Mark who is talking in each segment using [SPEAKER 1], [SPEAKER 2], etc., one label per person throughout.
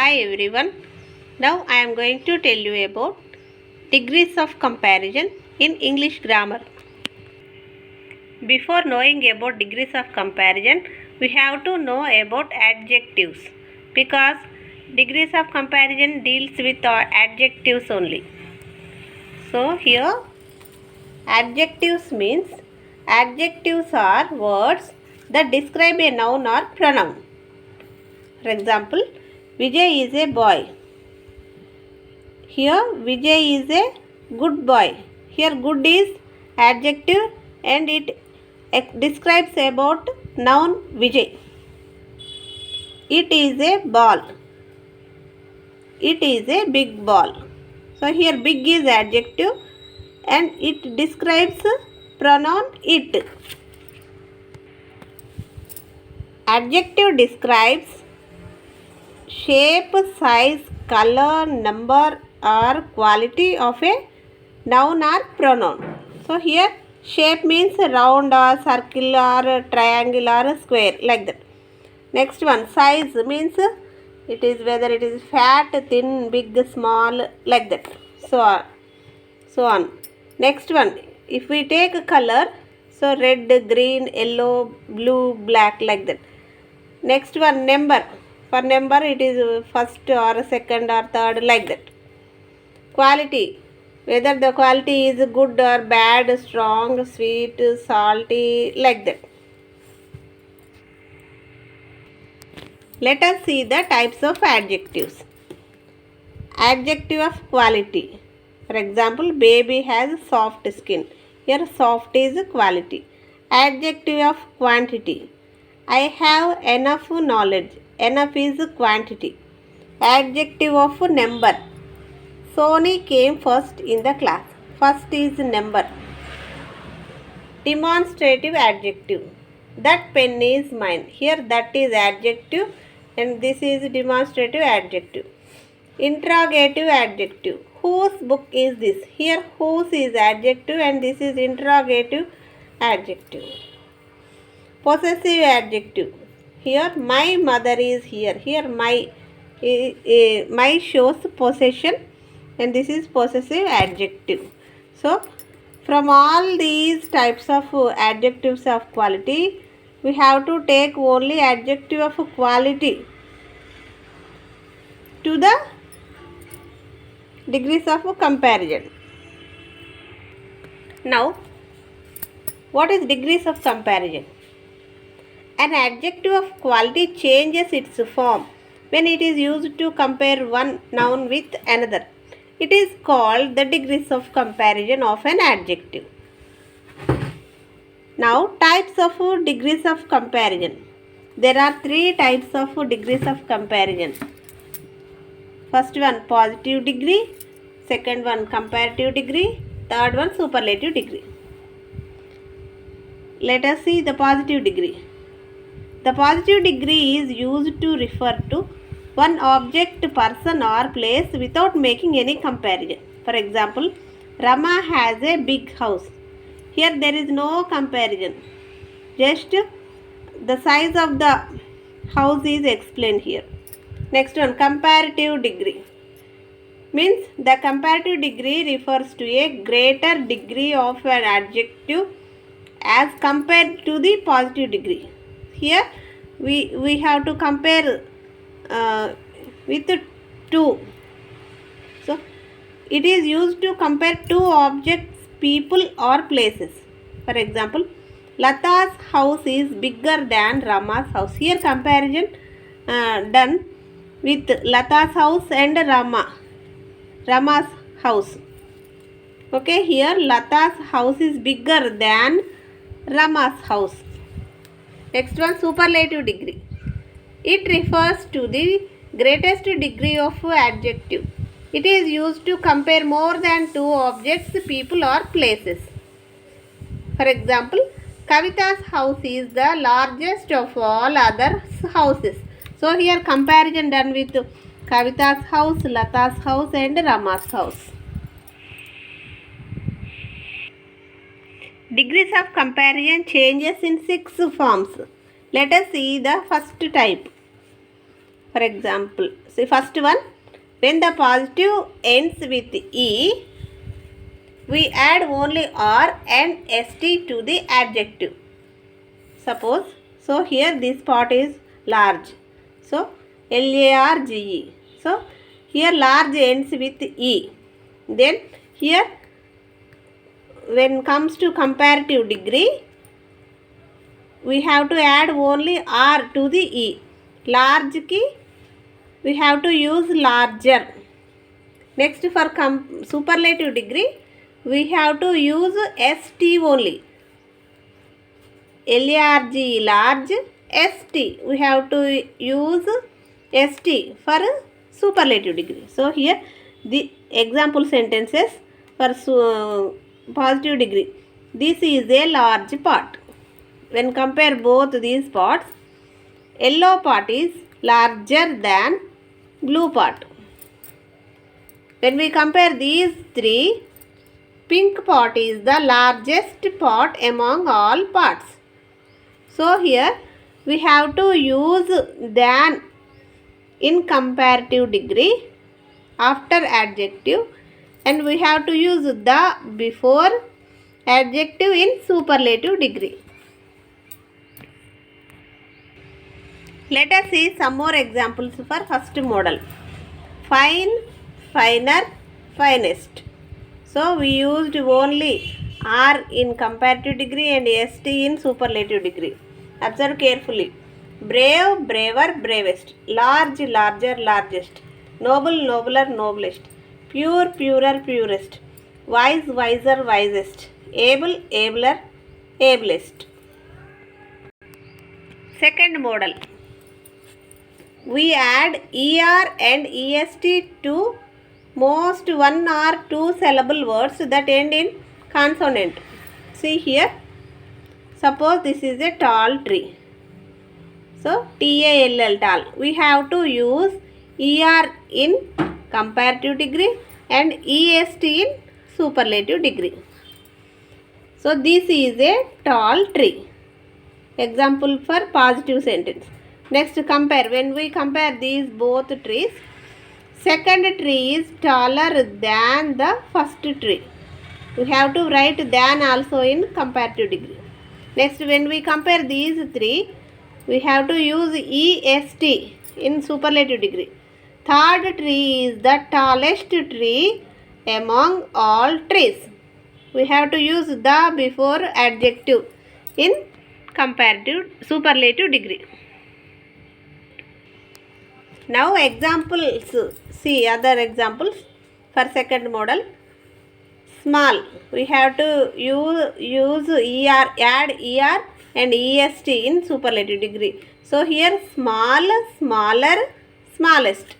[SPEAKER 1] Hi everyone. Now I am going to tell you about degrees of comparison in English grammar. Before knowing about degrees of comparison, we have to know about adjectives because degrees of comparison deals with adjectives only. So here adjectives means adjectives are words that describe a noun or pronoun. For example, Vijay is a boy. Here Vijay is a good boy. Here good is adjective and it describes about noun Vijay. It is a ball. It is a big ball. So here big is adjective and it describes pronoun it. Adjective describes shape, size, color, number or quality of a noun or pronoun. So here shape means round or circle or triangle or square, like that. Next one, size means it is whether it is fat, thin, big, small, like that. So on. Next one, if we take color, so red, green, yellow, blue, black, like that. Next one, number. For number it is first or second or third, like that. Quality, whether the quality is good or bad, strong, sweet, salty, like that. Let us see the types of adjectives. Adjective of quality. For example, baby has soft skin. Here soft is quality. Adjective of quantity. I have enough knowledge. Enough is quantity. Adjective of number. Sony came first in the class. First is number. Demonstrative adjective. That pen is mine. Here that is adjective and this is demonstrative adjective. Interrogative adjective. Whose book is this? Here whose is adjective and this is interrogative adjective. Possessive adjective. Here my mother is here. Here my shows possession and this is possessive adjective. So from all these types of adjectives of quality, we have to take only adjective of quality to the degrees of comparison. Now, what is degrees of comparison? An adjective of quality changes its form when it is used to compare one noun with another. It is called the degrees of comparison of an adjective. Now, types of degrees of comparison. There are three types of degrees of comparison. First one, positive degree. Second one, comparative degree. Third one, superlative degree. Let us see the positive degree. The positive degree is used to refer to one object, person or place without making any comparison. For example, Rama has a big house. Here there is no comparison. Just the size of the house is explained here. Next one, comparative degree. Means the comparative degree refers to a greater degree of an adjective as compared to the positive degree. Here we have to compare with 2. So it is used to compare two objects, people or places. For example, Lata's house is bigger than Rama's house. Here comparison done with Lata's house and Rama's house. Okay, here Lata's house is bigger than Rama's house. Next one, superlative degree. It refers to the greatest degree of adjective. It is used to compare more than two objects, people or places. For example, Kavita's house is the largest of all other houses. So here comparison done with Kavita's house, Lata's house and Rama's house. Degrees of comparison changes in 6 forms. Let us see the first type. For example, See, first one, when the positive ends with E, we add only R and ST to the adjective. Suppose, so here this part is large. So, LARGE. So, here large ends with E. Then, here when comes to comparative degree, we have to add only R to the E. Large ki we have to use larger. Next, for superlative degree, we have to use ST only. LARGE large, ST we have to use ST for superlative degree. So here the example sentences for positive degree. This is a large pot. When compare both these pots, yellow pot is larger than blue pot. When we compare these three, pink pot is the largest pot among all pots. So here we have to use than in comparative degree after adjective, and we have to use the before adjective in superlative degree. Let us see some more examples for first model. Fine, finer, finest. So we used only R in comparative degree and ST in superlative degree. Observe carefully. Brave, braver, bravest. Large, larger, largest. Noble, nobler, noblest. Pure, purer, purest. Wise, wiser, wisest. Able, abler, ablest. Second model. We add ER and EST to most one or two syllable words that end in consonant. See here. Suppose this is a tall tree. So TALL, tall. We have to use ER in comparative degree and EST in superlative degree. So this is a tall tree. Example for positive sentence. Next, compare. When we compare these both trees, second tree is taller than the first tree. We have to write than also in comparative degree. Next, when we compare these three, we have to use EST in superlative degree. Third tree is the tallest tree among all trees. We have to use the before adjective in comparative superlative degree. Now examples, see other examples for second model. Small, we have to use ER, add ER and EST in superlative degree. So here small, smaller, smallest.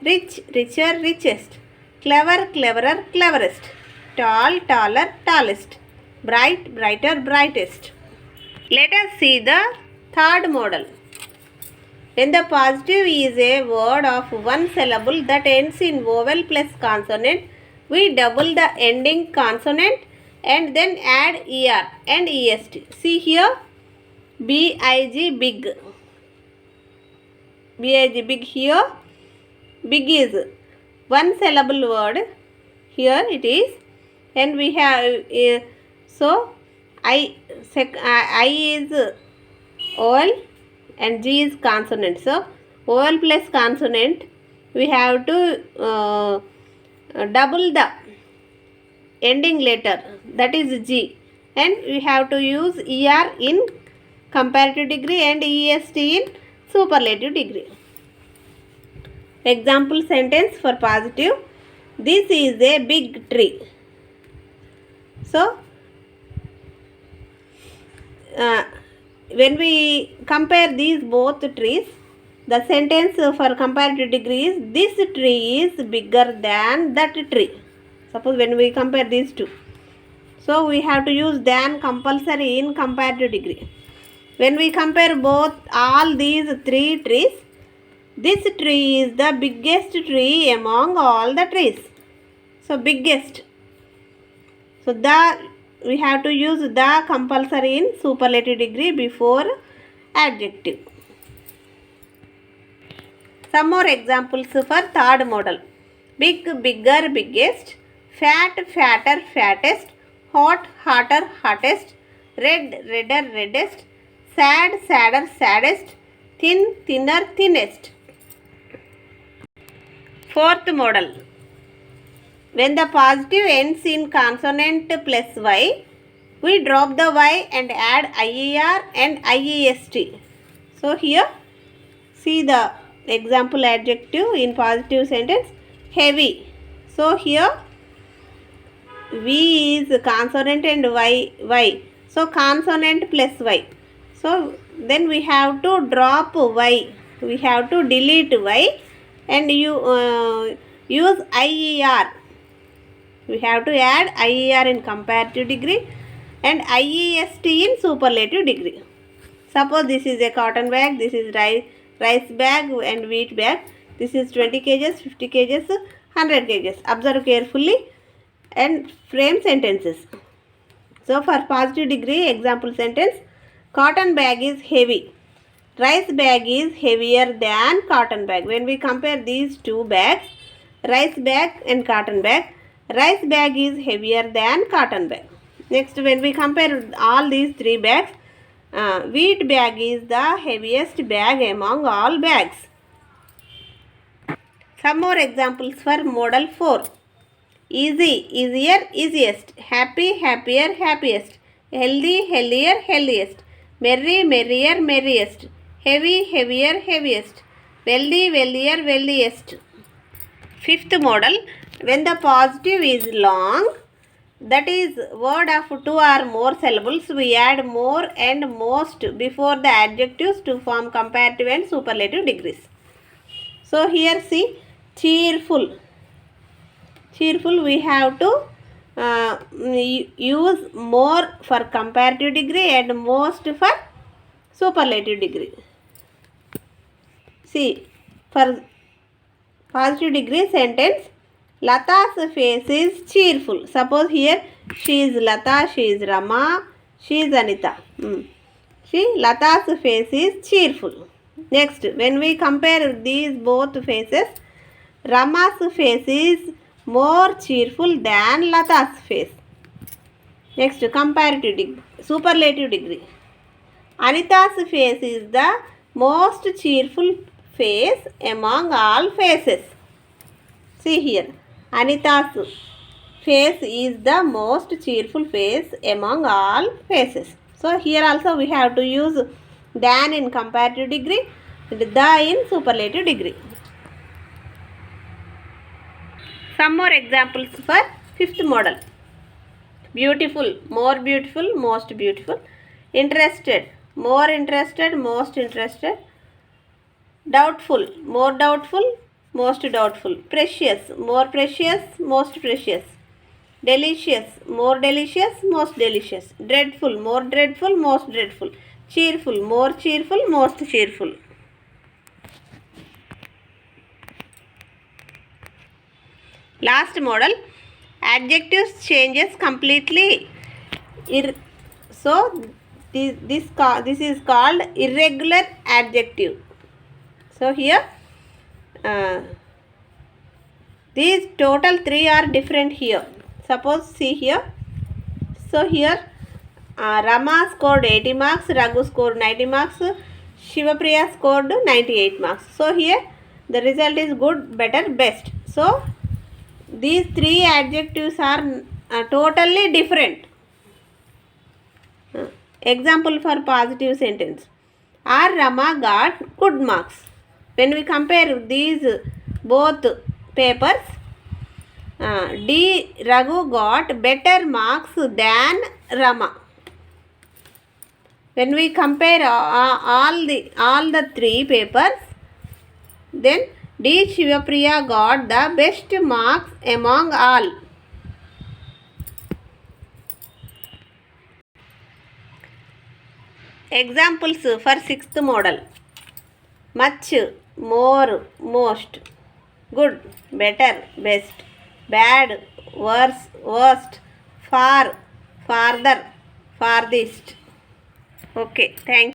[SPEAKER 1] Rich, richer, richest. Clever, cleverer, cleverest. Tall, taller, tallest. Bright, brighter, brightest. Let us see the third model. When the positive is a word of one syllable that ends in vowel plus consonant, we double the ending consonant and then add ER and EST. See here, BIG, big. BIG, big. Here, big is one syllable word. Here it is, and we have so I is vowel and G is consonant. So vowel plus consonant, we have to double the ending letter, that is G, and we have to use ER in comparative degree and EST in superlative degree. Example sentence for positive. This is a big tree. So when we compare these both trees, the sentence for comparative degree is this tree is bigger than that tree. Suppose when we compare these two, so we have to use than compulsory in comparative degree. When we compare both all these three trees, this tree is the biggest tree among all the trees. So biggest. So we have to use the compulsory in superlative degree before adjective. Some more examples for third model. Big, bigger, biggest. Fat, fatter, fattest. Hot, hotter, hottest. Red, redder, reddest. Sad, sadder, saddest. Thin, thinner, thinnest. Fourth model. When the positive ends in consonant plus y, we drop the y and add IER and IEST. So here, see the example adjective in positive sentence, heavy. So here, V is consonant and y. So consonant plus y. So then we have to drop y. We have to delete y and you use IER. We have to add IER in comparative degree and IEST in superlative degree. Suppose this is a cotton bag, this is rice bag and wheat bag. This is 20 kgs, 50 kgs, 100 kgs. Observe carefully and frame sentences. So for positive degree, example sentence, cotton bag is heavy. Rice bag is heavier than cotton bag. When we compare these two bags, rice bag and cotton bag, rice bag is heavier than cotton bag. Next, when we compare all these three bags, wheat bag is the heaviest bag among all bags. Some more examples for model 4. Easy, easier, easiest. Happy, happier, happiest. Healthy, healthier, healthiest. Merry, merrier, merriest. Heavy, heavier, heaviest. Wealthy, wealthier, wealthiest. Fifth model, when the positive is long, that is word of 2 or more syllables, we add more and most before the adjectives to form comparative and superlative degrees. So here see, cheerful. Cheerful, we have to use more for comparative degree and most for superlative degree. See, for positive degree sentence, Lata's face is cheerful. Suppose here she is Lata, she is Rama, she is Anita. Lata's face is cheerful. Next, when we compare these both faces, Rama's face is more cheerful than Lata's face. Next, comparative degree, superlative degree. Anita's face is the most cheerful face among all faces. See here, Anita's face is the most cheerful face among all faces. So here also we have to use than in comparative degree, the in superlative degree. Some more examples for fifth model. Beautiful, more beautiful, most beautiful. Interested, more interested, most interested. Doubtful, more doubtful, most doubtful. Precious, more precious, most precious. Delicious, more delicious, most delicious. Dreadful, more dreadful, most dreadful. Cheerful, more cheerful, most cheerful. Last model, adjectives changes completely. So this is called irregular adjective. So here these total 3 are different here. Suppose see here. So here Rama scored 80 marks, Raghu scored 90 marks, Shivapriya scored 98 marks. So here the result is good, better, best. So these 3 adjectives are totally different. Example for positive sentence. R. Rama got good marks. When we compare these both papers, D. Raghu got better marks than Rama. When we compare all the 3 papers, then D. Shivapriya got the best marks among all. Examples for 6th model. Much, more, most. Good, better, best. Bad, worse, worst. Far, farther, farthest. Okay, thank you.